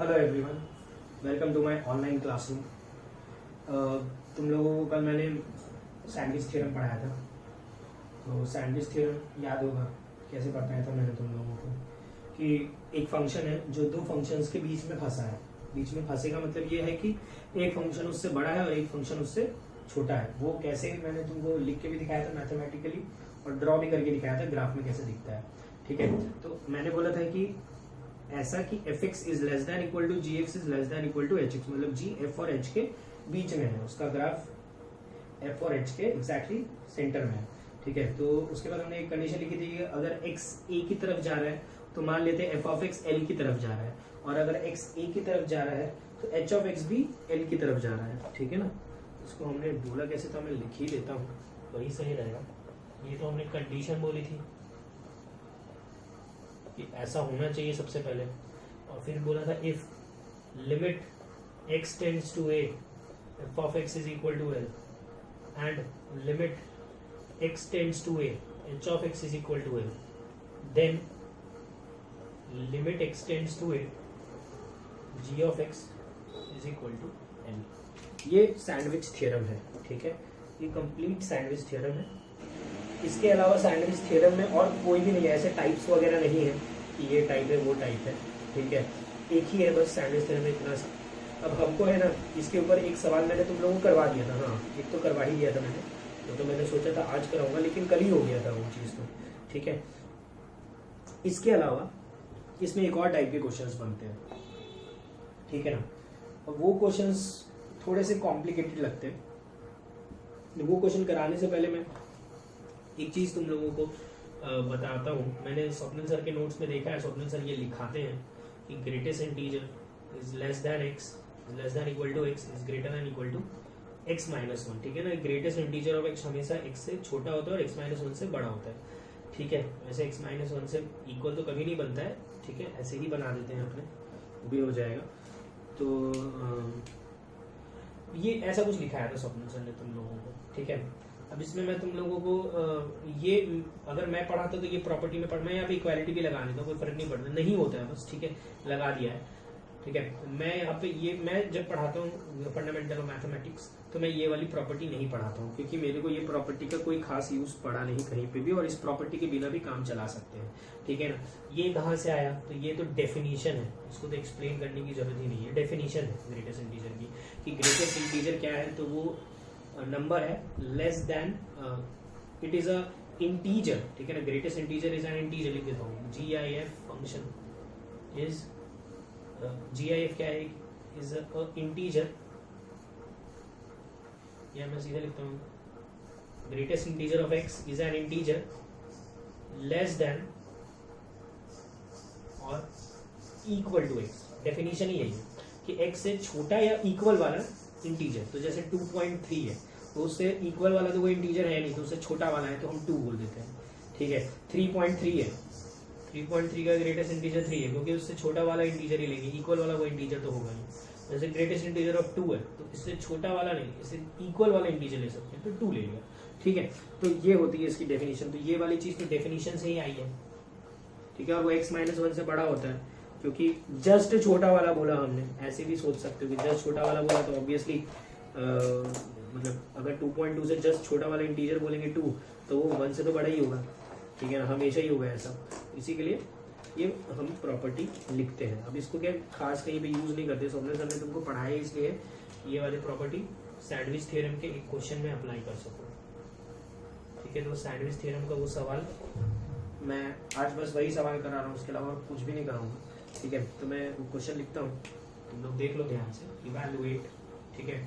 Hello everyone, welcome to my online classroom. तुम लोगों को कल मैंने सैंडविच थ्योरम पढ़ाया था। तो सैंडविच थ्योरम याद होगा कैसे बताया था मैंने तुम लोगों को कि एक फंक्शन है जो दो फंक्शंस के बीच में फंसा है। बीच में फंसे का मतलब ये है कि एक फंक्शन उससे बड़ा है और एक फंक्शन उससे छोटा है। वो कैसे मैंने तुमको लिख के भी दिखाया था मैथमेटिकली, और ड्रॉ भी करके दिखाया था ग्राफ में कैसे दिखता है। ठीक है, तो मैंने बोला था कि ऐसा कि f x is less than equal to g x is less than equal to h x, मतलब जी एफ और एच के बीच में है, उसका ग्राफ एफ और एच के एग्जैक्टली सेंटर में है। ठीक है, तो उसके बाद हमने एक कंडीशन लिखी थी कि अगर x a की तरफ जा रहा है तो मान लेते हैं f ऑफ x l की तरफ जा रहा है, और अगर x a की तरफ जा रहा है तो h ऑफ x भी l की तरफ जा रहा है। ठीक है ना, इसको हमने बोला कैसे था, मैं लिख ही देता हूँ वही सही रहेगा। ये तो हमने कंडीशन बोली थी कि ऐसा होना चाहिए सबसे पहले, और फिर बोला था if limit x tends to a f of x is equal to l and limit x tends to a h of x is equal to l, then limit x tends to a g of x is equal to l। ये sandwich theorem है। ठीक है, ये complete sandwich theorem है। इसके अलावा sandwich theorem में और कोई भी नहीं है, ऐसे टाइप्स वगैरह नहीं है कि ये टाइप है वो टाइप है। ठीक है, एक ही है बस सैंडविच थ्योरम में इतना सा। अब हमको है ना, इसके ऊपर एक सवाल मैंने तुम लोगों को करवा दिया था। हाँ, एक तो करवा ही दिया था मैंने, तो मैंने सोचा था आज कराऊंगा, लेकिन कल ही हो गया था वो चीज़ तो। ठीक है, इसके अलावा इसमें एक और टाइप के क्वेश्चंस बनते हैं। ठीक है ना, और वो क्वेश्चंस थोड़े से कॉम्प्लिकेटेड लगते हैं। वो क्वेश्चन कराने से पहले मैं एक चीज़ तुम लोगों को बताता हूँ। मैंने स्वप्निल सर के नोट्स में देखा है, स्वप्निल सर ये लिखाते हैं कि greatest integer is less than x is less than equal to x is greater than equal to x minus one. ठीक है ना, ग्रेटेस्ट इंटीजर ऑफ एक्स हमेशा एक्स से छोटा होता है और एक्स माइनस वन से बड़ा होता है। ठीक है, वैसे एक्स माइनस वन से इक्वल तो कभी नहीं बनता है। ठीक है, ऐसे ही बना देते हैं अपने, भी हो जाएगा। तो ये ऐसा कुछ लिखाया था स्वप्निल सर ने तुम लोगों को। ठीक है, अब इसमें मैं तुम लोगों को ये अगर मैं पढ़ाता तो ये प्रॉपर्टी में मैं यहाँ पे इक्वालिटी भी लगा देता हूँ, कोई फर्क नहीं पड़ता, नहीं होता है बस। ठीक है, लगा दिया है। ठीक है, मैं यहाँ पे ये मैं जब पढ़ाता हूँ फंडामेंटल ऑफ मैथमेटिक्स तो मैं ये वाली प्रॉपर्टी नहीं पढ़ाता हूँ, क्योंकि मेरे को ये प्रॉपर्टी का कोई खास यूज पड़ा नहीं कहीं पे भी, और इस प्रॉपर्टी के बिना भी काम चला सकते हैं। ठीक है ना, ये कहाँ से आया, तो ये तो डेफिनेशन है, इसको तो एक्सप्लेन करने की जरूरत ही नहीं है। डेफिनेशन है ग्रेटेस्ट इंटीजर की, कि ग्रेटेस्ट इंटीजर क्या है, तो वो नंबर है less than it is a integer. ठीक है ना, greatest integer is an integer, लिख देता हूँ। GIF फंक्शन इज GIF क्या है, इज अ इंटीजर, या मैं सीधा लिखता हूँ greatest integer of x is an integer less than और इक्वल टू x। डेफिनेशन ही यही है कि x से छोटा या इक्वल वाला इंटीजर। तो जैसे 2.3 है तो उससे इक्वल वाला तो कोई इंटीजर है नहीं, तो उससे छोटा वाला है तो हम 2 बोल देते हैं। ठीक है, 3.3 है, 3.3 का ग्रेटेस्ट इंटीजर 3 है, क्योंकि उससे छोटा वाला इंटीजर ही लेंगे, इक्वल वाला कोई इंटीजर तो होगा नहीं। जैसे ग्रेटेस्ट इंटीजर ऑफ 2 है तो इससे छोटा वाला नहीं, इससे इक्वल वाला इंटीजर ले सकते हैं, तो 2 ले लिया। ठीक है, तो ये होती है इसकी डेफिनेशन। तो ये वाली चीज तो डेफिनेशन से ही आई है। ठीक है, और वो x माइनस वन से बड़ा होता है, क्योंकि जस्ट छोटा वाला बोला हमने। ऐसे भी सोच सकते हो कि जस्ट छोटा वाला बोला तो ऑब्वियसली मतलब अगर 2.2 से जस्ट छोटा वाला इंटीजर बोलेंगे 2 तो वो 1 से तो बड़ा ही होगा। ठीक है ना, हमेशा ही होगा ऐसा। इसी के लिए ये हम प्रॉपर्टी लिखते हैं। अब इसको क्या खास कहीं पे यूज नहीं करते, स्वप्निल सर ने तुमको पढ़ाया इसलिए ये वाली प्रॉपर्टी सैंडविच थ्योरम के एक क्वेश्चन में अप्लाई कर सको। ठीक है, तो सैंडविच थ्योरम का वो सवाल मैं आज बस वही सवाल करा रहा हूँ, उसके अलावा कुछ भी नहीं कराऊंगा। ठीक है, तो मैं वो क्वेश्चन लिखता हूँ, तुम लोग देख लो ध्यान से, इवैल्यूएट। ठीक है,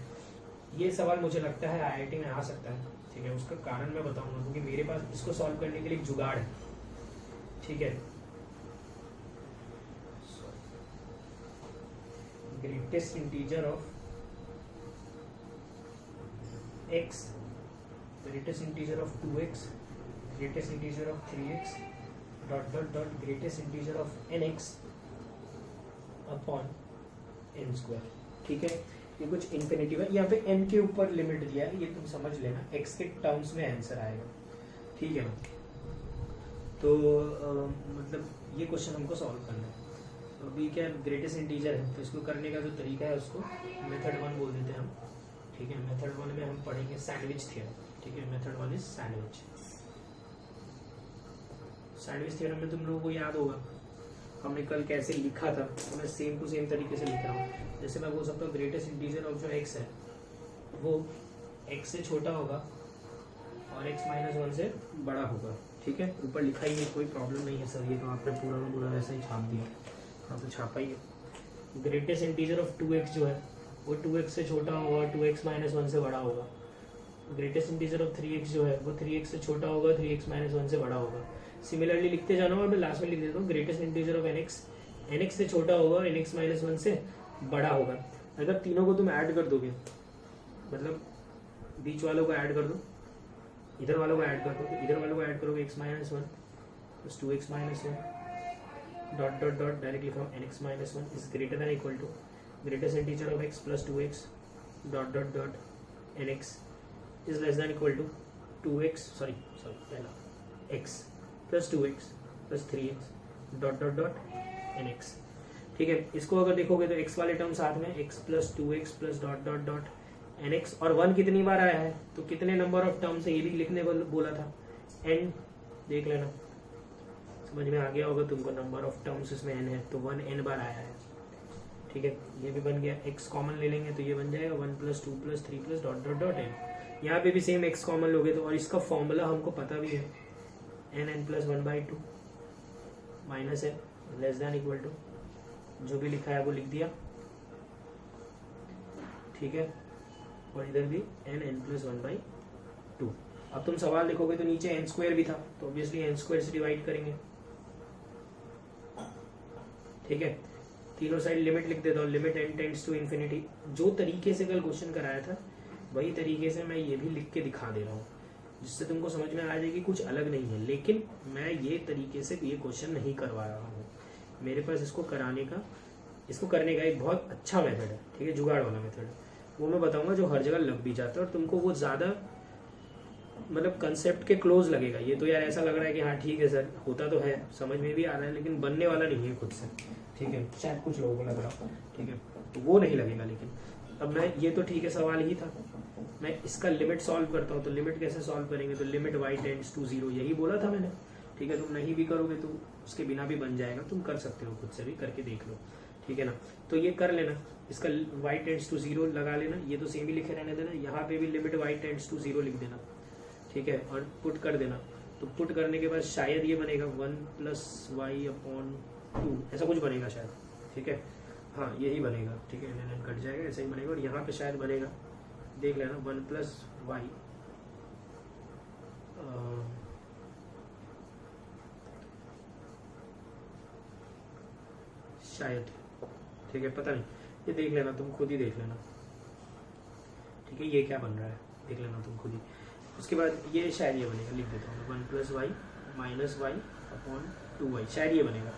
ये सवाल मुझे लगता है IIT में आ सकता है। ठीक है, उसका कारण मैं बताऊंगा, क्योंकि मेरे पास इसको सॉल्व करने के लिए एक जुगाड़ है। ठीक है, greatest integer of x, greatest integer of 2x, greatest integer of 3x dot dot dot greatest integer of nx upon n square. ठीक है, ये कुछ इन्फिनिटिव है, यहाँ पे n के ऊपर लिमिट दिया है, ये तुम समझ लेना, x के टर्म्स में आंसर आएगा। ठीक है ना, तो मतलब ये क्वेश्चन हमको सॉल्व करना है। तो अभी क्या ग्रेटेस्ट इंटीजर है, तो इसको करने का जो तरीका है उसको मेथड 1 बोल देते हैं हम, ठीक है। मेथड 1 में हम पढ़ेंगे सैंडविच थ्योरम, ठीक है। Method 1 is sandwich. Sandwich theorem में तुम लोगों को याद होगा हमने कल कैसे लिखा था, तो मैं सेम टू सेम तरीके से लिख रहा हूँ। जैसे मैं बोल सकता हूँ ग्रेटेस्ट इंटीजर ऑफ जो x है वो x से छोटा होगा और x माइनस 1 से बड़ा होगा, ठीक है। ऊपर लिखा ही है, कोई प्रॉब्लम नहीं है सर, ये तो आपने पूरा का पूरा वैसा ही छाप दिया, हाँ तो छापा ही है। ग्रेटेस्ट इंटीजर ऑफ 2x जो है वो 2x से छोटा होगा और 2x माइनस 1 से बड़ा होगा। ग्रेटेस्ट इंटीजर ऑफ 3x जो है वो 3x से छोटा होगा, 3x माइनस 1 से बड़ा होगा। सिमिलरली लिखते जाना और मैं लास्ट में लिख देता हूँ ग्रेटेस्ट इंटीजर ऑफ nx से छोटा होगा और nx माइनस 1 से बड़ा होगा। अगर तीनों को तुम ऐड कर दोगे, मतलब बीच वालों को ऐड कर दो, इधर वालों को ऐड कर दो, तो इधर वालों को ऐड करोगे x minus 1 plus 2x minus 1 dot dot dot directly from nx minus 1 is greater than equal to greatest integer of x plus 2x dot dot dot nx is less than equal to 2x sorry पहला x plus 2x plus 3x dot dot dot nx, ठीक है। इसको अगर देखोगे तो x वाले term साथ में x plus 2x plus dot dot dot nx, और 1 कितनी बार आया है तो कितने नंबर ऑफ टर्म्स है ये भी लिखने को बोला था, n देख लेना, समझ में आ गया होगा तुमको। नंबर ऑफ टर्म्स इसमें n है तो 1 n बार आया है, ठीक है। ये भी बन गया, x कॉमन ले लेंगे तो ये बन जाएगा 1 plus 2 plus 3 plus dot dot dot n। यहाँ पे भी सेम x कॉमन लोगे तो, और इसका फॉर्मूला हमको पता भी है n प्लस 1/2 माइनस है लेस देन इक्वल टू, जो भी लिखा है वो लिख दिया, ठीक है। और इधर भी n प्लस 1/2। अब तुम सवाल लिखोगे तो नीचे n स्क्वायर भी था तो ऑब्वियसली n स्क्वायर से डिवाइड करेंगे, ठीक है। तीनों साइड लिमिट लिख देता हूँ, limit n tends to infinity. जो तरीके से कल क्वेश्चन कराया था वही तरीके से मैं ये भी लिख के दिखा दे रहा हूँ, जिससे तुमको समझ में आ जाएगी कुछ अलग नहीं है। लेकिन मैं ये तरीके से ये क्वेश्चन नहीं करवा रहा हूँ, मेरे पास इसको करने का एक बहुत अच्छा मेथड है, ठीक है, जुगाड़ वाला मेथड, वो मैं बताऊंगा जो हर जगह लग भी जाता है और तुमको वो ज़्यादा मतलब कंसेप्ट के क्लोज लगेगा। ये तो यार ऐसा लग रहा है कि हाँ ठीक है सर, होता तो है, समझ में भी आ रहा है, लेकिन बनने वाला नहीं है खुद से, ठीक है। शायद कुछ लोगों को लग रहा, ठीक है, तो वो नहीं लगेगा। लेकिन अब मैं ये तो ठीक है सवाल ही था, मैं इसका लिमिट सॉल्व करता हूँ। तो लिमिट कैसे सॉल्व करेंगे, तो लिमिट y टेंड्स टू 0, यही बोला था मैंने, ठीक है। तुम नहीं भी करोगे तो उसके बिना भी बन जाएगा, तुम कर सकते हो, खुद से भी करके देख लो, ठीक है ना। तो ये कर लेना, इसका y टेंड्स टू 0 लगा लेना, ये तो सेम ही लिखे रहने देना, यहाँ पे भी लिमिट y टेंड्स टू 0 लिख देना, ठीक है, और पुट कर देना। तो पुट करने के बाद शायद ये बनेगा 1 प्लस वाई अपॉन 2, ऐसा कुछ बनेगा शायद, ठीक है, हाँ यही बनेगा, ठीक है। n कट जाएगा, ऐसा ही बनेगा। और यहाँ पे शायद बनेगा, देख लेना, 1 प्लस वाई शायद, ठीक है, पता नहीं, ये देख लेना, तुम खुद ही देख लेना, ठीक है। ये क्या बन रहा है देख लेना तुम खुद ही। उसके बाद ये शायद ये बनेगा, लिख देता हूँ 1 plus y minus y upon 2y, शायद ये बनेगा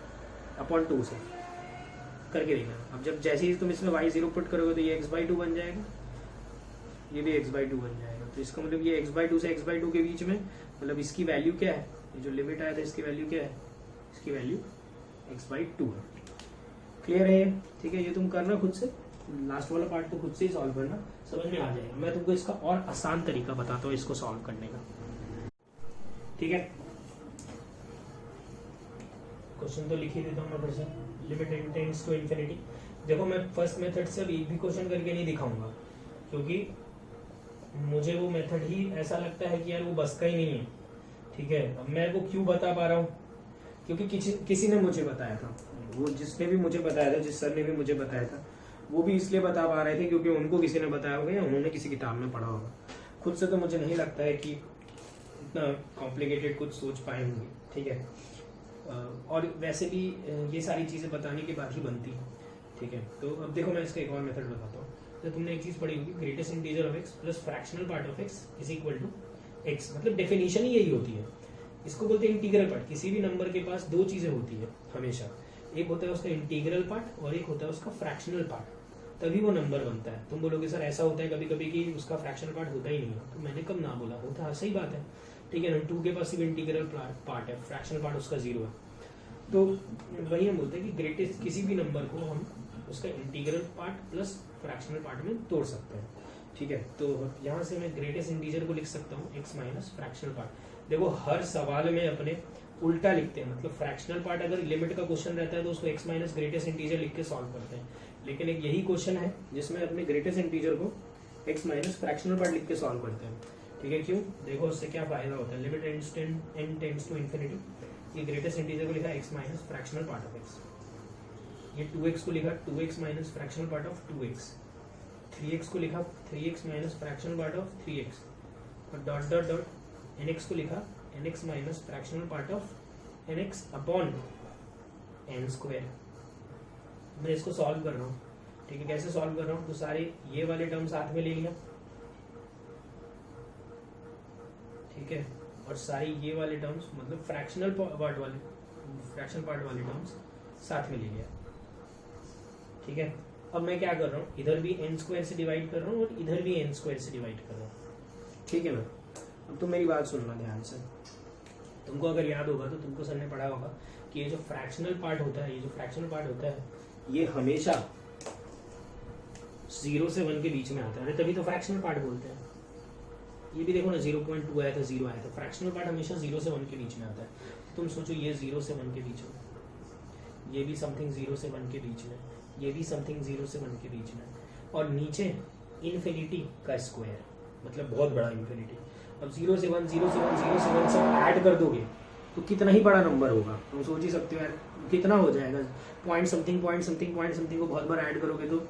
अपॉन 2 से करके देखना। अब जब जैसे ही तुम इसमें y0 पुट करोगे तो ये x/2 बन जाएगा, ये भी x/2 बन जाएगा। तो इसका मतलब ये x/2 से x/2 के बीच में, मतलब इसकी वैल्यू क्या है, ये जो लिमिट आया था इसकी वैल्यू क्या है, इसकी वैल्यू x/2 है। क्लियर है ये, ठीक है। ये तुम करना खुद से, लास्ट वाला पार्ट तो खुद से ही सॉल्व करना, समझ में आ जाएगा। मैं तुमको इसका और आसान तरीका बताता हूँ इसको सॉल्व करने का, ठीक है। क्वेश्चन तो लिख ही देता हूँ मैं फिर से, limit n tends to infinity. देखो मैं फर्स्ट मेथड से अब एक भी क्वेश्चन करके नहीं दिखाऊंगा, क्योंकि मुझे वो मेथड ही ऐसा लगता है कि यार वो बस का ही नहीं है, ठीक है। अब मैं वो क्यों बता पा रहा हूँ, क्योंकि किसी ने मुझे बताया था, वो जिसने भी मुझे बताया था, जिस सर ने भी मुझे बताया था, वो भी इसलिए बता पा रहे थे क्योंकि उनको किसी ने बताया होगा या उन्होंने किसी किताब में पढ़ा होगा। खुद से तो मुझे नहीं लगता है कि इतना कॉम्प्लिकेटेड कुछ सोच पाए होंगे, ठीक है। और वैसे भी ये सारी चीज़ें बताने के बाद ही बनती हैं, ठीक है। तो अब देखो मैं इसका एक और मेथड बताता हूँ। तो तुमने एक चीज़ पढ़ी होगी, greatest integer of x plus fractional part of x is equal to x, मतलब डेफिनेशन ही यही होती है। इसको बोलते हैं इंटीग्रल पार्ट। किसी भी नंबर के पास दो चीज़ें होती है हमेशा, एक होता है उसका इंटीग्रल पार्ट और एक होता है उसका फ्रैक्शनल पार्ट, तभी वो नंबर बनता है। तुम बोलोगे सर ऐसा होता है कभी कभी कि उसका फ्रैक्शनल पार्ट होता ही नहीं है, तो मैंने कब ना बोला, होता है, सही बात है, ठीक है ना। 2 के पास सिर्फ इंटीग्रल पार्ट है, फ्रैक्शनल पार्ट उसका 0 है। तो वही हम बोलते हैं कि ग्रेटेस्ट किसी भी नंबर को हम उसका integral part plus fractional part में तोड़ सकते हैं, ठीक है। तो यहाँ से मैं ग्रेटेस्ट इंटीजर को लिख सकता हूँ x माइनस फ्रैक्शनल पार्ट। देखो हर सवाल में अपने उल्टा लिखते हैं, मतलब फ्रैक्शनल पार्ट अगर लिमिट का क्वेश्चन रहता है तो उसको x माइनस ग्रेटेस्ट इंटीजर लिख के सॉल्व करते हैं, लेकिन एक यही क्वेश्चन है जिसमें अपने ग्रेटेस्ट इंटीजर को x माइनस फ्रैक्शनल पार्ट लिख के सॉल्व करते हैं, ठीक है। क्यों? देखो उससे क्या फायदा होता है, limit n tends to infinity, ये ग्रेटेस्ट इंटीजर को लिखा x minus fractional part of x, ये 2x को लिखा 2x minus fractional part of 2x, 3x को लिखा 3x minus fractional part of 3x, और डॉट डॉट डॉट nx को लिखा nx minus fractional part of nx upon n square. मैं इसको सॉल्व कर रहा हूँ, ठीक है। कैसे सॉल्व कर रहा हूँ? तो सारे ये वाले टर्म साथ में ले लिया, ठीक है, और सारे ये वाले टर्म्स मतलब फ्रैक्शनल पार्ट वाले टर्म्स साथ में ले लिया, ठीक है। अब मैं क्या कर रहा हूँ, इधर भी n स्क्वायर से डिवाइड कर रहा हूँ और इधर भी n स्क्वायर से डिवाइड कर रहा हूँ, ठीक है ना। अब तुम मेरी बात सुनना ध्यान से, तुमको अगर याद होगा तो तुमको सर ने पढ़ा होगा कि ये जो फ्रैक्शनल पार्ट होता है, ये हमेशा 0 से 1 के बीच में आता है, तभी तो फ्रैक्शनल पार्ट बोलते हैं। ये भी देखो ना 0.2 आया था, 0 आया था, फ्रैक्शनल पार्ट हमेशा 0 से 1 के बीच में आता है। तुम सोचो ये 0 से 1 के बीच में, ये भी समथिंग 0 से 1 के बीच में, ये भी समथिंग 0 से 1 के बीच में, और नीचे इन्फिनिटी का स्क्वायर, मतलब बहुत बड़ा इन्फिनिटी। अब 0 से 1 सब ऐड कर दोगे तो कितना ही बड़ा नंबर होगा, तुम सोच ही सकते हो यार कितना हो जाएगा। पॉइंट समथिंग को बहुत बार ऐड करोगे तो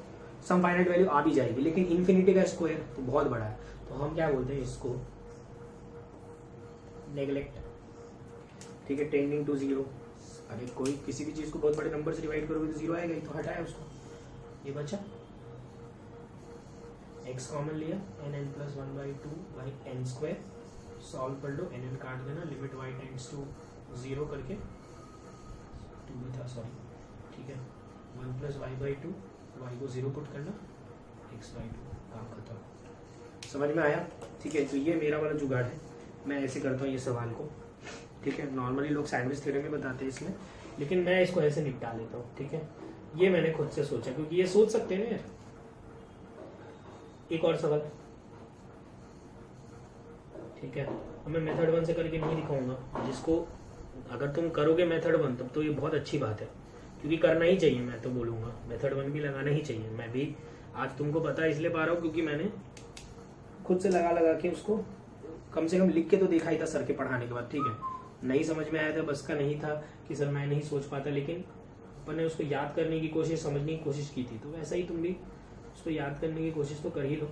सम फाइनाइट वैल्यू आ भी जाएगी, लेकिन इन्फिनिटी का स्क्वायर तो बहुत बड़ा है, तो हम क्या बोलते हैं इसको, नेग्लेक्ट, ठीक है, टेंडिंग टू 0। अरे कोई किसी भी चीज को बहुत बड़े नंबर से डिवाइड करोगे तो 0 आएगा ही, तो हटाया उसको, ये बचा x कॉमन लिया n plus 1/2 by n square, solve कर लो, n काट देना, लिमिट y टेंड्स टू 0 करके 2 भी था सॉरी, ठीक है, 1 प्लस y/2, y को 0 पुट करना, x/2, काम खत्म। समझ में आया? ठीक है, तो ये मेरा वाला जुगाड़ है, मैं ऐसे करता हूँ ये सवाल को, ठीक है। नॉर्मली लोग सैंडविच थ्योरम में बताते हैं इसमें, लेकिन मैं इसको ऐसे निपटा लेता हूँ, ठीक है। ये मैंने खुद से सोचा, क्योंकि ये सोच सकते हैं ना यार। एक और सवाल, ठीक है, अब मैं मेथड 1 से करके नहीं दिखाऊंगा, जिसको अगर तुम करोगे मेथड 1 तब तो ये बहुत अच्छी बात है, क्योंकि करना ही चाहिए, मैं तो बोलूंगा मेथड 1 भी लगाना ही चाहिए। मैं भी आज तुमको पता इसलिए पा रहा हूँ क्योंकि मैंने खुद से लगा के उसको कम से कम लिख के तो देखा ही था सर के पढ़ाने के बाद, ठीक है। नहीं समझ में आया था, बस का नहीं था कि सर मैं नहीं सोच पाता, लेकिन अपन ने उसको याद करने की कोशिश, समझने की कोशिश की थी, तो वैसा ही तुम भी उसको याद करने की कोशिश तो कर ही लो,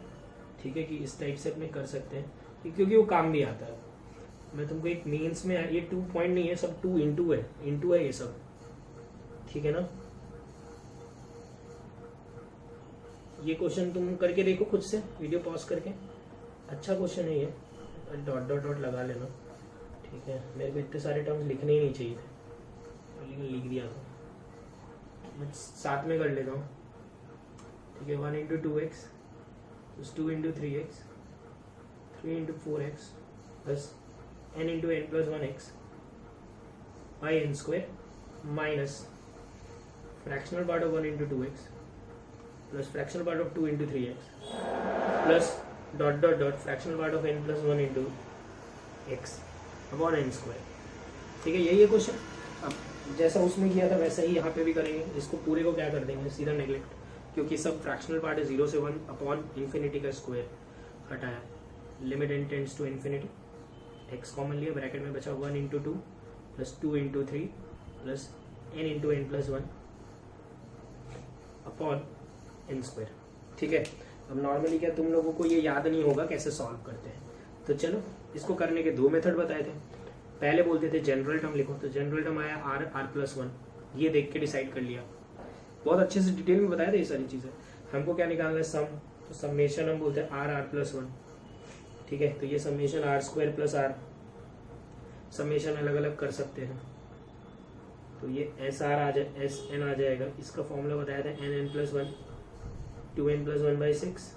ठीक है, कि इस टाइप से अपने कर सकते हैं, क्योंकि वो काम भी आता है। मैं तुमको एक मीन्स में, ये 2 पॉइंट नहीं है, सब 2 इंटू है ये सब, ठीक है ना। ये क्वेश्चन तुम करके देखो खुद से, वीडियो पॉज करके, अच्छा क्वेश्चन है ये, डॉट डॉट डॉट लगा लेना, ठीक है। मेरे को इतने सारे टर्म्स लिखने ही नहीं चाहिए थे, लेकिन लिख दिया था, मैं साथ में कर लेता हूँ, ठीक है। 1 into 2x plus 2 into 3x, 3 into 4x plus n into n plus 1x by n square minus fractional part of 1 into 2x plus fractional part of 2 into 3x plus dot dot dot fractional part of n plus 1 into x upon n square, ठीक है। यही है question. अब जैसा उसमें किया था वैसा ही यहाँ पे भी करेंगे, इसको पूरे को क्या कर देंगे, सीधा नेग्लेक्ट, क्योंकि सब फ्रैक्शनल पार्ट है, 0 से 1 अपॉन इन्फिनिटी का स्क्वायर, हटाया, limit n tends to infinity, x common लिया, ब्रैकेट में बचा 1 into 2 plus 2 into 3 plus n into n plus 1 upon n square, ठीक है। अब नॉर्मली क्या तुम लोगों को ये याद नहीं होगा कैसे सॉल्व करते हैं, तो चलो इसको करने के 2 मेथड बताए थे। पहले बोलते थे जनरल टर्म लिखो, तो जनरल टर्म आया r प्लस 1, ये देख के डिसाइड कर लिया, बहुत अच्छे से डिटेल में बताया था ये सारी चीजें। हमको क्या निकालना है, सम, तो समेशन हम बोलते हैं r प्लस 1, ठीक है। तो ये summation r square plus r, summation अलग अलग कर सकते हैं, तो ये एस आर आ जाए, एस एन आ जाएगा, इसका फॉर्मूला बताया था n n plus 1, 2n plus 1/6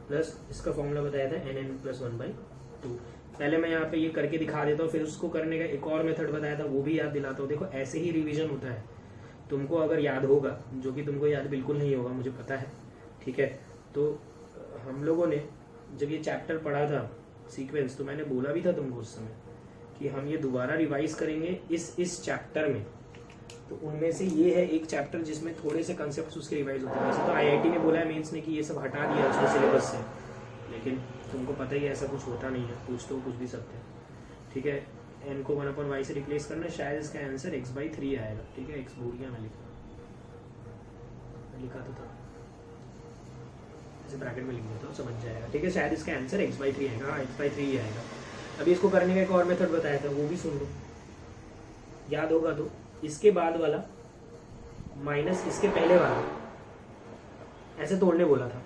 प्लस इसका फॉर्मूला बताया था एन एन प्लस 1/2। पहले मैं यहाँ पे ये करके दिखा देता हूँ, फिर उसको करने का एक और मेथड बताया था वो भी याद दिलाता हूँ। देखो ऐसे ही रिवीजन होता है, तुमको अगर याद होगा, जो कि तुमको याद बिल्कुल नहीं होगा मुझे पता है, ठीक है। तो हम लोगों ने जब ये चैप्टर पढ़ा था सीक्वेंस, तो मैंने बोला भी था तुमको उस समय कि हम ये दोबारा रिवाइज करेंगे इस चैप्टर में। तो उनमें से ये है एक चैप्टर जिसमें थोड़े से कंसेप्ट उसके रिवाइज होते हैं। वैसे तो आईआईटी ने बोला है मेंस ने कि ये सब हटा दिया उसके सिलेबस से, लेकिन तुमको पता ही है ऐसा कुछ होता नहीं है, पूछ तो कुछ भी सकते हैं, ठीक है। एन को 1/y से रिप्लेस करना है, शायद इसका आंसर x/3 आएगा, ठीक है। x भूल गया मैं लिखा तो था, ऐसे ब्रैकेट में लिख देता हूँ, समझ जाएगा, ठीक है। शायद इसका आंसर x/3 आएगा, हाँ x/3 ही आएगा। अभी इसको करने का एक और मेथड बताया था, वो भी सुन लो, याद होगा तो। इसके बाद वाला माइनस इसके पहले वाला ऐसे तोड़ने बोला था,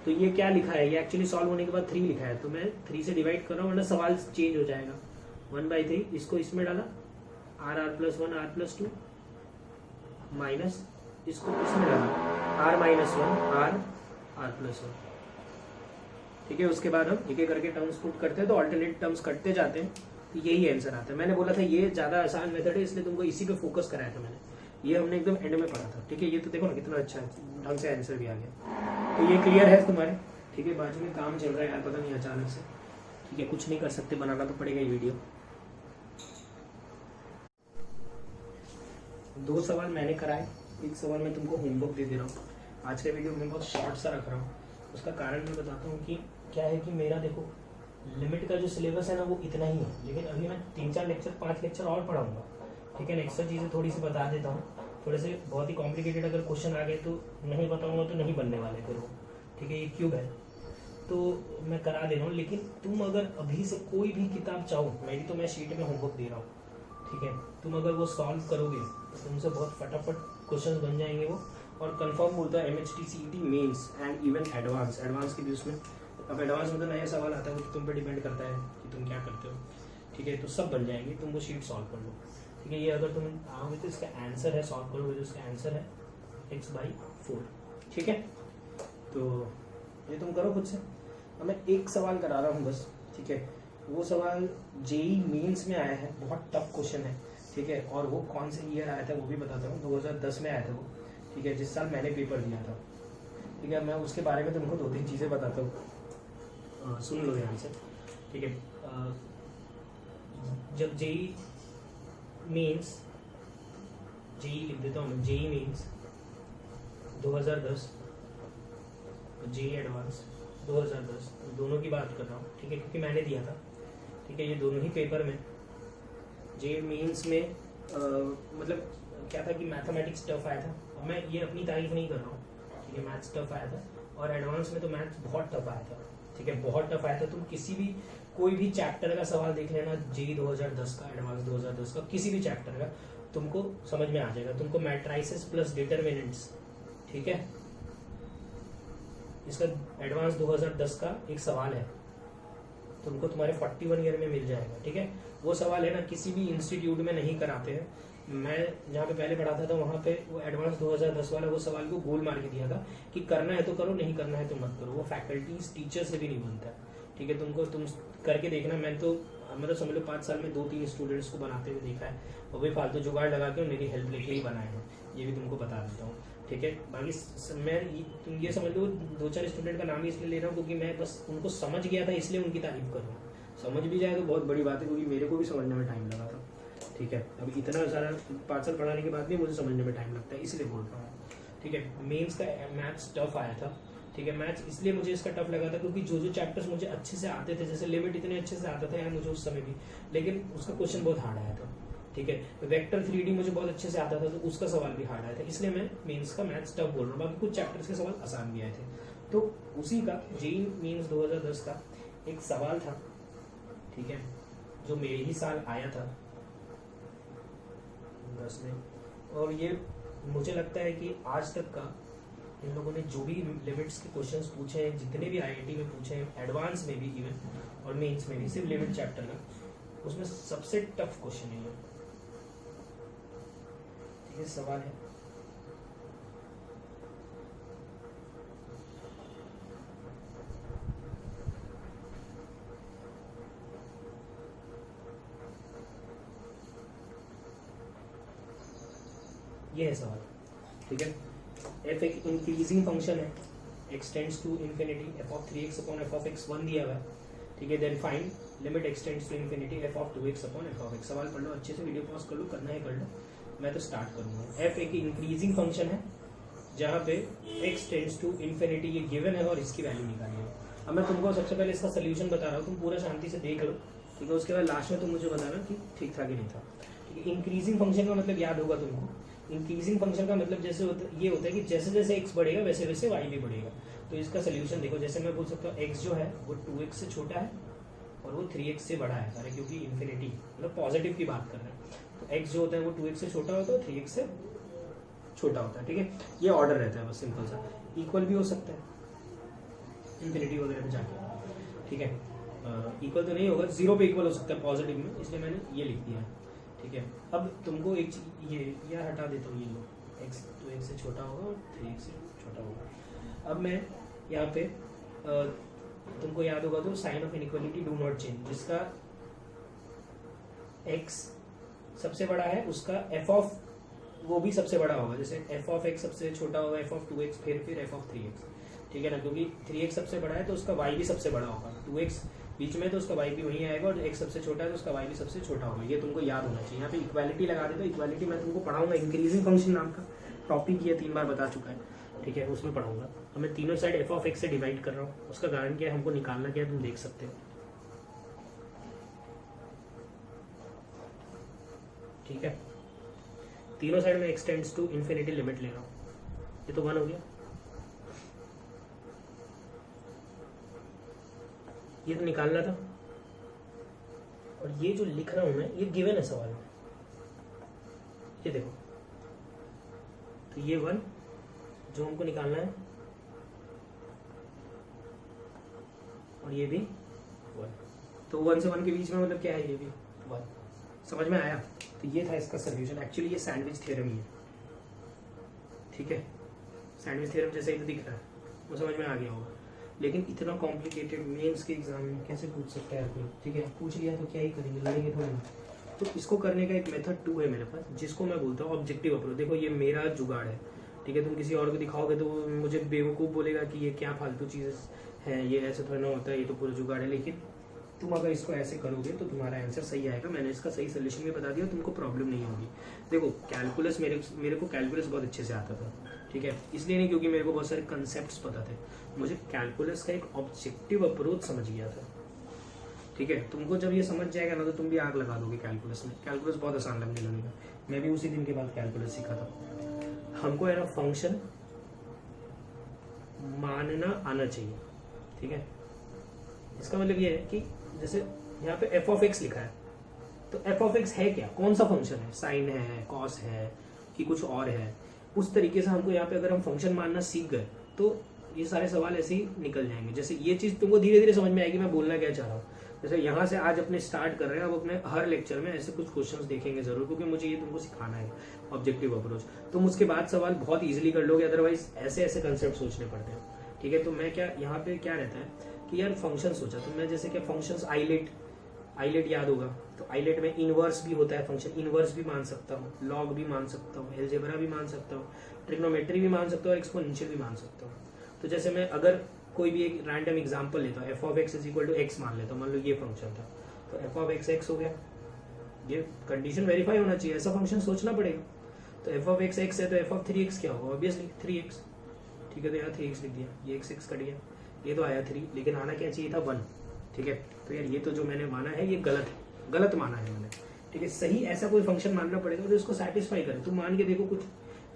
तो ये क्या लिखा है, ये एक्चुअली सॉल्व होने के बाद 3 लिखा है, तो मैं 3 से डिवाइड कर रहा हूँ वरना सवाल चेंज हो जाएगा। 1/3 इसको इसमें डाला, r+1 r+2 माइनस इसको इसमें डाला r-1 r+1, ठीक है। उसके बाद हम एक एक करके टर्म्स पुट करते हैं, तो अल्टरनेट टर्म्स कटते जाते हैं, तो यही आंसर आता है। मैंने बोला था ये ज़्यादा आसान मेथड है, इसलिए तुमको इसी पे फोकस कराया था मैंने। ये हमने एकदम एंड में पढ़ा था, ठीक है। ये तो देखो ना कितना अच्छा ढंग से आंसर भी आ गया, तो ये क्लियर है तुम्हारे, ठीक है। बाजू में काम चल रहा है यार, पता नहीं अचानक से, ठीक है, कुछ नहीं कर सकते, बनाना तो पड़ेगा ये वीडियो। 2 सवाल मैंने कराए, एक सवाल मैं तुमको होमवर्क दे रहा हूँ। आज का वीडियो मैं बहुत शॉर्ट सा रख रहा हूँ, उसका कारण मैं बताता हूँ कि क्या है कि मेरा देखो लिमिट का जो सिलेबस है ना वो इतना ही है, लेकिन अभी मैं 3-4 लेक्चर 5 लेक्चर और पढ़ाऊंगा, ठीक है। एक्स्ट्रा चीज़ें थोड़ी सी बता देता हूँ, थोड़े से बहुत ही कॉम्प्लिकेटेड अगर क्वेश्चन आ गए तो नहीं बताऊंगा तो नहीं बनने वाले फिर वो, ठीक है। ये क्यूब है तो मैं करा दे रहा हूँ, लेकिन तुम अगर अभी से कोई भी किताब चाहो, मेरी तो मैं शीट में होमवर्क दे रहा हूँ, ठीक है, तुम अगर वो सॉल्व करोगे तो तुमसे बहुत फटाफट क्वेश्चन बन जाएंगे वो। और कंफर्म बोलता है MHT CET mains and even advance के भी उसमें, अब एडवांस में तो नया सवाल आता है, वो तुम पे डिपेंड करता है कि तुम क्या करते हो, ठीक है। तो सब बन जाएंगे, तुम वो शीट सॉल्व कर लो, ठीक है। ये अगर तुम आओगे तो इसका आंसर है, सॉल्व करोगे तो इसका आंसर है x/4, ठीक है। तो ये तुम करो खुद से। अब मैं एक सवाल करा रहा हूँ बस, ठीक है। वो सवाल जेई मेंस में आया है, बहुत टफ क्वेश्चन है, ठीक है। और वो कौन से ईयर आया था वो भी बताता हूँ, 2010 में आया था वो, ठीक है, जिस साल मैंने पेपर दिया था, ठीक है। मैं उसके बारे में तुमको 2-3 चीज़ें बताता हूँ, सुन लो ध्यान से, ठीक है। जब जेई मीन्स, जेई लिख देता हूँ मैं, जेई मीन्स 2010, जेई एडवांस 2010, दोनों की बात कर रहा हूँ, ठीक है, क्योंकि मैंने दिया था, ठीक है। ये दोनों ही पेपर में, जेई मीन्स में मतलब क्या था कि मैथमेटिक्स टफ आया था, और मैं ये अपनी तारीफ नहीं कर रहा हूँ, ठीक है। मैथ्स टफ आया था, और एडवांस में तो मैथ्स बहुत टफ आया था, ठीक है, बहुत टफ आया था। तुम किसी भी कोई भी चैप्टर का सवाल देख लेना, जेई 2010 का, एडवांस 2010 का, किसी भी चैप्टर का तुमको समझ में आ जाएगा। तुमको मैट्राइसेस प्लस डिटरमिनेंट्स, ठीक है, इसका एडवांस 2010 का एक सवाल है, तुमको तुम्हारे 41 ईयर में मिल जाएगा, ठीक है। वो सवाल है ना, किसी भी इंस्टीट्यूट में नहीं कराते हैं। मैं जहाँ पे पहले पढ़ाता था वहाँ पे वो एडवांस 2010 वाला वो सवाल को गोल मार के दिया था कि करना है तो करो, नहीं करना है तो मत करो। वो फैकल्टीज टीचर से भी नहीं बनता, ठीक है। तुम करके देखना। मैं तो मतलब समझ लो 5 साल में 2-3 स्टूडेंट्स को बनाते हुए देखा है, और भी फालतू जुगाड़ लगा के मेरी हेल्प लेके ही बनाए हैं, ये भी तुमको बता देता हूँ, ठीक है। बाकी मैं तुम ये समझ लो 2-4 स्टूडेंट का नाम ही इसलिए ले रहा हूँ क्योंकि मैं बस उनको समझ गया था, इसलिए उनकी तारीफ कर रहा हूँ। समझ भी जाए तो बहुत बड़ी बात है, क्योंकि मेरे को भी समझने में टाइम लगा था, ठीक है। अभी इतना सारा 5 साल पढ़ाने के बाद भी मुझे समझने में टाइम लगता है, इसलिए बोल रहा हूँ, ठीक है। मेंस का मैथ्स टफ आया था, ठीक है। मैथ्स इसलिए मुझे इसका टफ लगा था क्योंकि जो चैप्टर्स मुझे अच्छे से आते थे, जैसे लिमिट इतने अच्छे से आता था यार मुझे उस समय भी, लेकिन उसका क्वेश्चन बहुत हार्ड आया था, ठीक है। वेक्टर 3D मुझे बहुत अच्छे से आता था, तो उसका सवाल भी हार्ड आया था, इसलिए मैं मेंस का मैथ्स टफ बोल रहा हूँ। बाकी कुछ चैप्टर्स के सवाल आसान भी आए थे, तो उसी का जेईई मेंस 2010 का एक सवाल था, ठीक है, जो मेरे ही साल आया था 10 में। और ये मुझे लगता है कि आज तक का इन लोगों ने जो भी लिमिट्स के क्वेश्चंस पूछे हैं, जितने भी आईआईटी में पूछे हैं, एडवांस में भी इवन और मेंस में भी, सिर्फ लिमिट चैप्टर का, उसमें सबसे टफ क्वेश्चन है ये, ठीक है। सवाल है, ये है सवाल, ठीक है। एफ एक इंक्रीजिंग फंक्शन है, x tends to infinity f of 3x upon f of x 1 दिया हुआ है, ठीक है। Then find limit x tends to infinity f of 2x upon f of x। सवाल पढ़ लो अच्छे से, वीडियो पॉज कर लो, करना है कर लो, मैं तो स्टार्ट करूंगा। एफ एक इंक्रीजिंग फंक्शन है जहाँ पे x टेंड्स टू इन्फिनिटी ये गिवन है और इसकी वैल्यू निकालिए। अब मैं तुमको सबसे पहले इसका सोल्यूशन बता रहा हूँ, तुम पूरा शांति से देख लो, ठीक है। उसके बाद लास्ट में तुम मुझे बताना कि ठीक था कि नहीं था, ठीक है। इंक्रीजिंग फंक्शन का मतलब याद होगा तुमको, इंक्रीजिंग फंक्शन का मतलब जैसे ये होता है कि जैसे जैसे x बढ़ेगा वैसे वैसे y भी बढ़ेगा। तो इसका सोल्यूशन देखो, जैसे मैं बोल सकता हूँ x जो है वो 2x से छोटा है और वो 3x से बड़ा है, अरे क्योंकि इन्फिनिटी मतलब पॉजिटिव की बात कर रहे हैं, तो x जो होता है वो 2x से छोटा होता है, 3x से छोटा होता है, ठीक है। ये ऑर्डर रहता है बस सिंपल सा। इक्वल भी हो सकता है इन्फिनिटी वगैरह पे जाके, ठीक है। इक्वल तो नहीं होगा, 0 पे इक्वल हो सकता है पॉजिटिव में, इसलिए मैंने ये लिख दिया है, ठीक है। अब तुमको एक ये हटा देता हूँ, ये लो x 2x से छोटा होगा और 3x से छोटा होगा। अब मैं यहाँ पे तुमको याद होगा तो sign of inequality do not change, जिसका x सबसे बड़ा है उसका f ऑफ वो भी सबसे बड़ा होगा, जैसे f ऑफ x सबसे छोटा होगा f ऑफ 2x फिर f ऑफ 3x, ठीक है ना, क्योंकि 3x सबसे बड़ा है तो उसका y भी सबसे बड़ा होगा, 2x बीच में तो उसका y भी वहीं आएगा और x सबसे छोटा है तो उसका y भी सबसे छोटा होगा। ये तुमको याद होना चाहिए। यहाँ पे इक्वालिटी लगा दे, तो इक्वालिटी मैं तुमको पढ़ाऊंगा, इंक्रीजिंग फंक्शन नाम का टॉपिक ये 3 बार बता चुका है, ठीक है, उसमें पढ़ाऊंगा। अब मैं तीनों साइड f ऑफ x से डिवाइड कर रहा हूँ, उसका कारण क्या है, हमको निकालना क्या है, तुम देख सकते हो, ठीक है। तीनों साइड में x tends to infinity limit ले रहा हूँ, ये तो 1 हो गया, ये तो निकालना था, और ये जो लिख रहा हूं मैं ये गिवन है सवाल में, ये देखो, तो ये 1 जो हमको निकालना है और ये भी 1, तो 1 से 1 के बीच में मतलब क्या है, ये भी 1। समझ में आया? तो ये था इसका सोल्यूशन। एक्चुअली ये सैंडविच थ्योरम ही है, ठीक है। सैंडविच थ्योरम जैसे ही तो दिख रहा है, वो समझ में आ गया होगा, लेकिन इतना कॉम्प्लिकेटेड मेंस के एग्जाम में कैसे पूछ सकता है कोई, ठीक है। पूछ लिया तो क्या ही करेंगे, लड़ेंगे थोड़ी ना। तो इसको करने का एक मेथड 2 है मेरे पास, जिसको मैं बोलता हूँ ऑब्जेक्टिव अप्रोच। देखो ये मेरा जुगाड़ है, ठीक है। तुम किसी और को दिखाओगे तो वो मुझे बेवकूफ़ बोलेगा कि ये क्या फालतू चीज़ है, ये ऐसे थोड़ा ना होता है, ये तो पूरा जुगाड़ है। लेकिन तुम अगर इसको ऐसे करोगे तो तुम्हारा आंसर सही आएगा। मैंने इसका सही सोल्यूशन भी बता दिया, तुमको प्रॉब्लम नहीं होगी। देखो कैलकुलस मेरे को कैलकुलस बहुत अच्छे से आता था, ठीक है। इसलिए नहीं क्योंकि मेरे को बहुत सारे कंसेप्ट्स पता थे, मुझे कैलकुलस का एक ऑब्जेक्टिव अप्रोच समझ गया था, ठीक है। तुमको जब ये समझ जाएगा ना तो तुम भी आग लगा दोगे कैलकुलस में। कैलकुलस बहुत आसान लगने लगेगा। मैं भी उसी दिन के बाद कैलकुलस सीखा था। हमको है ना फंक्शन मानना आना चाहिए, ठीक है। इसका मतलब ये है कि जैसे यहाँ पे एफ ऑफ एक्स लिखा है, तो एफ ऑफ एक्स है क्या, कौन सा फंक्शन है, साइन है, कॉस है कि कुछ और है। उस तरीके से हमको यहाँ पे अगर हम फंक्शन मानना सीख गए तो ये सारे सवाल ऐसे ही निकल जाएंगे। जैसे ये चीज तुमको धीरे धीरे समझ में आएगी मैं बोलना क्या चाह रहा हूँ। जैसे यहाँ से आज अपने स्टार्ट कर रहे हैं, अब अपने हर लेक्चर में ऐसे कुछ क्वेश्चंस देखेंगे जरूर, क्योंकि मुझे ये तुमको सिखाना है ऑब्जेक्टिव अप्रोच। तुम उसके बाद सवाल बहुत इजीली कर लोगे, अदरवाइज ऐसे ऐसे कंसेप्ट सोचने पड़ते हैं, ठीक है। तो मैं क्या यहाँ पे क्या रहता है कि यार फंक्शन सोचा, तो मैं जैसे क्या फंक्शंस आइलेट याद होगा, तो आइलेट में इनवर्स भी होता है फंक्शन, इनवर्स भी मान सकता हूँ, लॉग भी मान सकता हूँ, एलजेब्रा भी मान सकता हूँ, ट्रिग्नोमेट्री भी मान सकता हूँ और एक्सपोनेंशियल भी मान सकता हूँ। तो जैसे मैं अगर कोई भी एक रैंडम एग्जांपल लेता हूँ, f of x is equal to x मान लेता हूँ, मान लो ये फंक्शन था, तो एफ ऑफ एक्स एक्स हो गया, ये कंडीशन वेरीफाई होना चाहिए, ऐसा फंक्शन सोचना पड़ेगा। तो एफ ऑफ एक्स एक्स है तो एफ ऑफ 3x क्या होगा, ऑब्वियसली 3x, ठीक है। तो यहाँ 3x लिख दिया, ये x कट गया, ये तो आया 3, लेकिन आना क्या चाहिए था 1, ठीक है। तो यार ये तो जो मैंने माना है ये गलत माना है मैंने, ठीक है। सही ऐसा कोई फंक्शन मानना पड़ेगा जो इसको सेटिस्फाई करे। तुम मान के देखो कुछ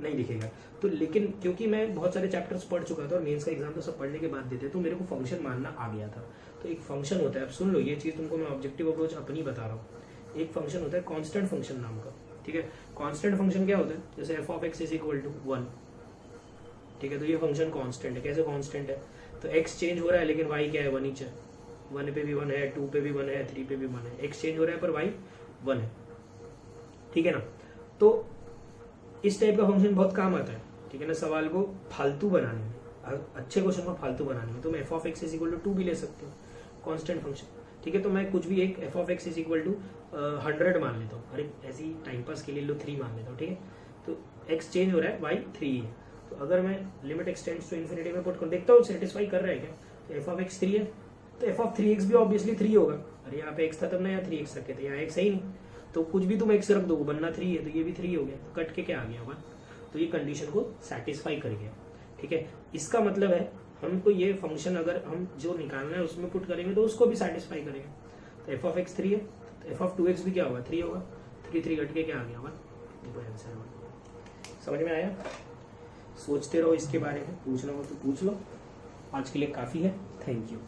नहीं दिखेगा। तो लेकिन क्योंकि मैं बहुत सारे चैप्टर्स पढ़ चुका था और मेंस का एग्जाम तो सब पढ़ने के बाद देते, तो मेरे को फंक्शन मानना आ गया था। तो एक फंक्शन होता है, अब सुन लो ये चीज तुमको मैं ऑब्जेक्टिव अप्रोच अपनी बता रहा हूँ। एक फंक्शन होता है कांस्टेंट फंक्शन नाम का, ठीक है। कांस्टेंट फंक्शन क्या होता है, जैसे f of x is equal to 1, ठीक है। तो ये फंक्शन कांस्टेंट है। कैसे कांस्टेंट है, तो x चेंज हो रहा है लेकिन y क्या है, 1 ही है। 1 पे भी 1 है, 2 पे भी 1 है, 3 पे भी 1 है। x चेंज हो रहा है पर y 1 है, ठीक है ना। तो इस टाइप का फंक्शन बहुत काम आता है, ठीक है ना, सवाल को फालतू बनाने में, अच्छे क्वेश्चन को फालतू बनाने में। तो मैं f of x is equal to 2 भी ले सकते हो, कांस्टेंट फंक्शन, ठीक है। तो मैं कुछ भी एक f of x is equal to 100 मान लेता हूँ, अरे ऐसे ही टाइम पास के लिए लो 3 मान लेता हूँ, ठीक है। तो x चेंज हो रहा है, y 3 है। तो अगर मैं limit x tends to infinity में पुट करूँ, देखता हूँ सेटिस्फाई कर रहा है क्या। तो f ऑफ x 3 है, तो f ऑफ 3x भी ऑब्वियसली 3 होगा। अरे यहाँ पे x था तब ना, यहाँ 3x रखे थे, यहाँ x है ही नहीं, तो कुछ भी तुम x रख दो बनना 3 है, तो ये भी 3 हो गया, तो कट के क्या आ गया होगा, तो ये कंडीशन को सेटिस्फाई कर गया। ठीक है, इसका मतलब है हमको ये फंक्शन अगर हम जो निकालना है उसमें पुट करेंगे तो उसको भी सेटिस्फाई करेगा। तो f ऑफ x 3 है, तो f ऑफ 2x भी क्या होगा, 3 होगा, 3 कट के क्या आ गया होगा, देखो आंसर होगा। समझ में आया? सोचते रहो इसके बारे में, पूछना हो तो पूछ लो। आज के लिए काफ़ी है, थैंक यू।